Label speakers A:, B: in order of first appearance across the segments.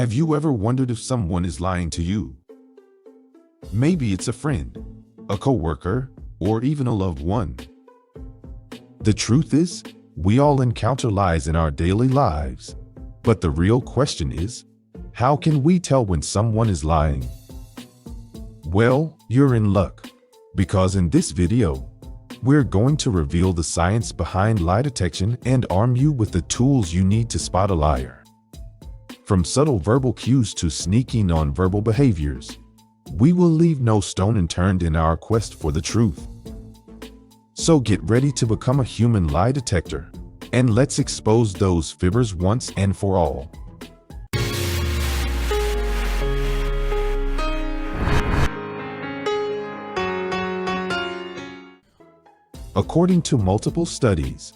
A: Have you ever wondered if someone is lying to you? Maybe it's a friend, a coworker, or even a loved one. The truth is, we all encounter lies in our daily lives. But the real question is, how can we tell when someone is lying? Well, you're in luck, because in this video, we're going to reveal the science behind lie detection and arm you with the tools you need to spot a liar. From subtle verbal cues to sneaky non-verbal behaviors, we will leave no stone unturned in our quest for the truth. So get ready to become a human lie detector, and let's expose those fibbers once and for all. According to multiple studies,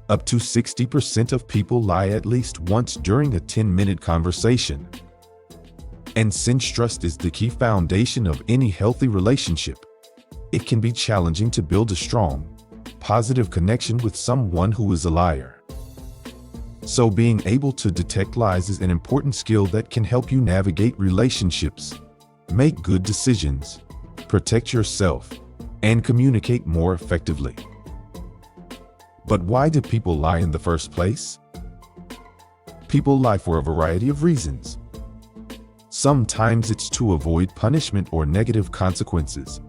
A: up to 60% of people lie at least once during a 10-minute conversation. And since trust is the key foundation of any healthy relationship, it can be challenging to build a strong, positive connection with someone who is a liar. So being able to detect lies is an important skill that can help you navigate relationships, make good decisions, protect yourself, and communicate more effectively. But why do people lie in the first place? People lie for a variety of reasons. Sometimes it's to avoid punishment or negative consequences,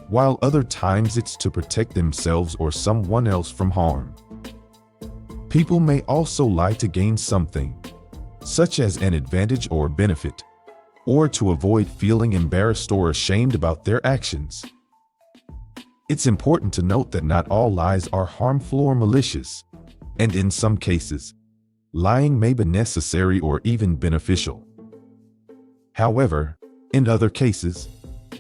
A: while other times it's to protect themselves or someone else from harm. People may also lie to gain something, such as an advantage or benefit, or to avoid feeling embarrassed or ashamed about their actions. It's important to note that not all lies are harmful or malicious, and in some cases, lying may be necessary or even beneficial. However, in other cases,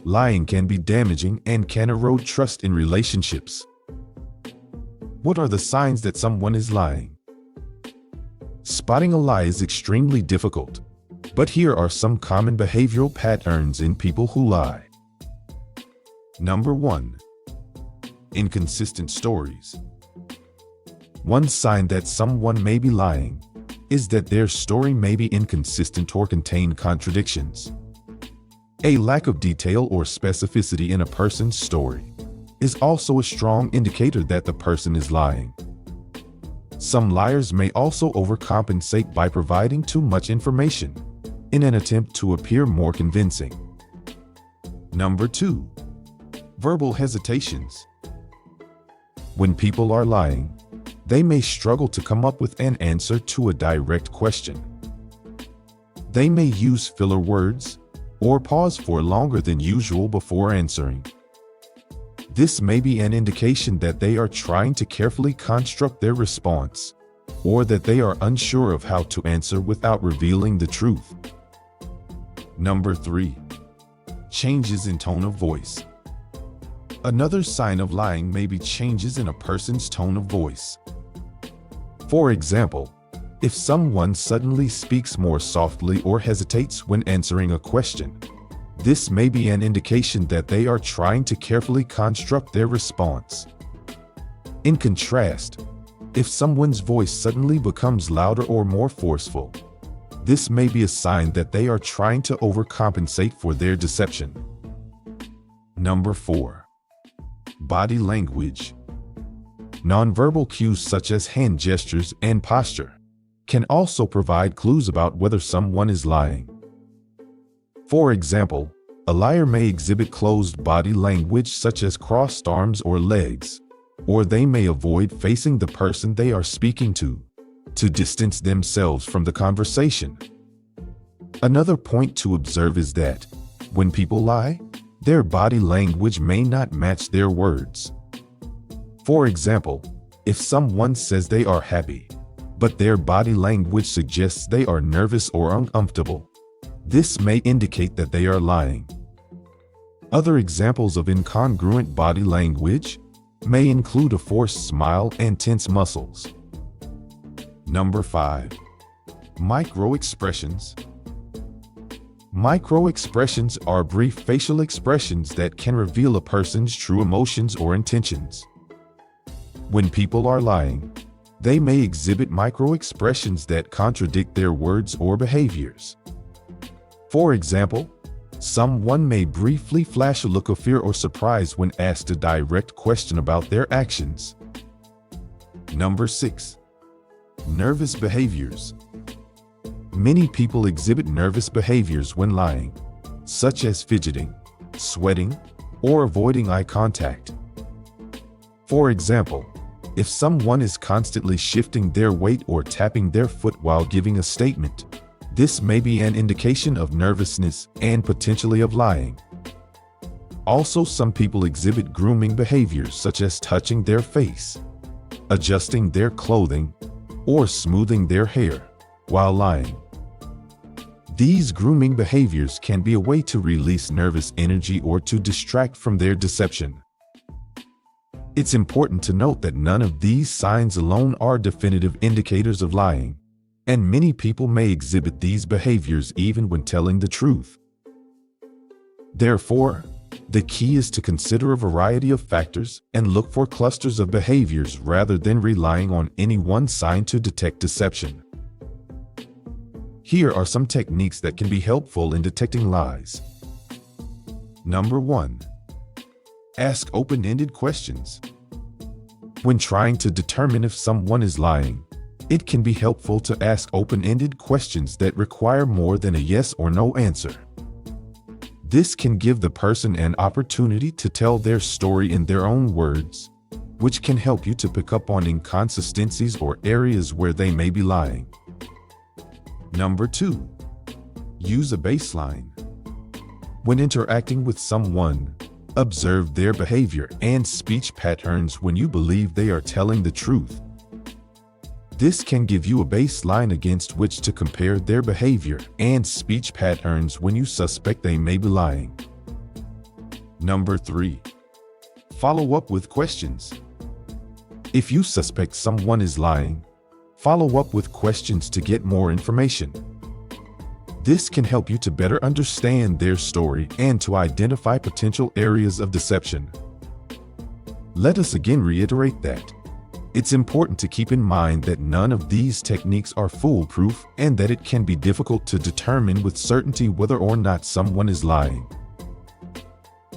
A: lying can be damaging and can erode trust in relationships. What are the signs that someone is lying? Spotting a lie is extremely difficult, but here are some common behavioral patterns in people who lie. Number 1. Inconsistent stories. One sign that someone may be lying is that their story may be inconsistent or contain contradictions. A lack of detail or specificity in a person's story is also a strong indicator that the person is lying. Some liars may also overcompensate by providing too much information in an attempt to appear more convincing. Number 2. Verbal hesitations. When people are lying, they may struggle to come up with an answer to a direct question. They may use filler words or pause for longer than usual before answering. This may be an indication that they are trying to carefully construct their response, or that they are unsure of how to answer without revealing the truth. Number 3. Changes in tone of voice. Another sign of lying may be changes in a person's tone of voice. For example, if someone suddenly speaks more softly or hesitates when answering a question, this may be an indication that they are trying to carefully construct their response. In contrast, if someone's voice suddenly becomes louder or more forceful, this may be a sign that they are trying to overcompensate for their deception. Number 4. Body language. Nonverbal cues such as hand gestures and posture can also provide clues about whether someone is lying. For example, a liar may exhibit closed body language such as crossed arms or legs, or they may avoid facing the person they are speaking to distance themselves from the conversation. Another point to observe is that, when people lie, their body language may not match their words. For example, if someone says they are happy, but their body language suggests they are nervous or uncomfortable, this may indicate that they are lying. Other examples of incongruent body language may include a forced smile and tense muscles. Number 5. Micro-expressions. Micro-expressions are brief facial expressions that can reveal a person's true emotions or intentions. When people are lying, they may exhibit micro-expressions that contradict their words or behaviors. For example, someone may briefly flash a look of fear or surprise when asked a direct question about their actions. Number 6. Nervous behaviors. Many people exhibit nervous behaviors when lying, such as fidgeting, sweating, or avoiding eye contact. For example, if someone is constantly shifting their weight or tapping their foot while giving a statement, this may be an indication of nervousness and potentially of lying. Also, some people exhibit grooming behaviors such as touching their face, adjusting their clothing, or smoothing their hair while lying. These grooming behaviors can be a way to release nervous energy or to distract from their deception. It's important to note that none of these signs alone are definitive indicators of lying, and many people may exhibit these behaviors even when telling the truth. Therefore, the key is to consider a variety of factors and look for clusters of behaviors rather than relying on any one sign to detect deception. Here are some techniques that can be helpful in detecting lies. Number 1. Ask open-ended questions. When trying to determine if someone is lying, it can be helpful to ask open-ended questions that require more than a yes or no answer. This can give the person an opportunity to tell their story in their own words, which can help you to pick up on inconsistencies or areas where they may be lying. Number 2. Use a baseline. When interacting with someone, observe their behavior and speech patterns when you believe they are telling the truth. This can give you a baseline against which to compare their behavior and speech patterns when you suspect they may be lying. Number 3. Follow up with questions. If you suspect someone is lying, follow up with questions to get more information. This can help you to better understand their story and to identify potential areas of deception. Let us again reiterate that it's important to keep in mind that none of these techniques are foolproof and that it can be difficult to determine with certainty whether or not someone is lying.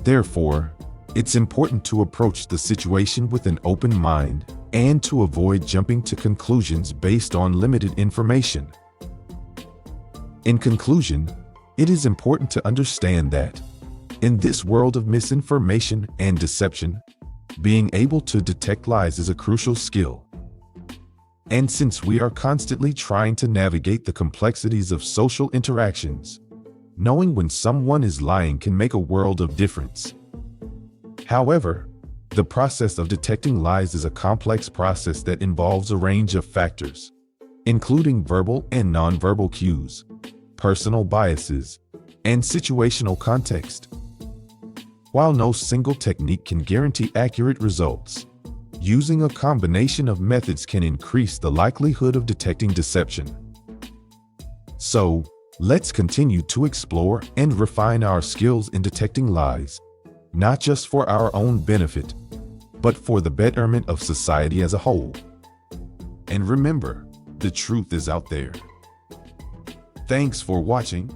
A: Therefore, it's important to approach the situation with an open mind and to avoid jumping to conclusions based on limited information. In conclusion, it is important to understand that, in this world of misinformation and deception, being able to detect lies is a crucial skill. And since we are constantly trying to navigate the complexities of social interactions, knowing when someone is lying can make a world of difference. However, the process of detecting lies is a complex process that involves a range of factors, including verbal and nonverbal cues, personal biases, and situational context. While no single technique can guarantee accurate results, using a combination of methods can increase the likelihood of detecting deception. So, let's continue to explore and refine our skills in detecting lies, not just for our own benefit, but for the betterment of society as a whole. And remember, the truth is out there. Thanks for watching.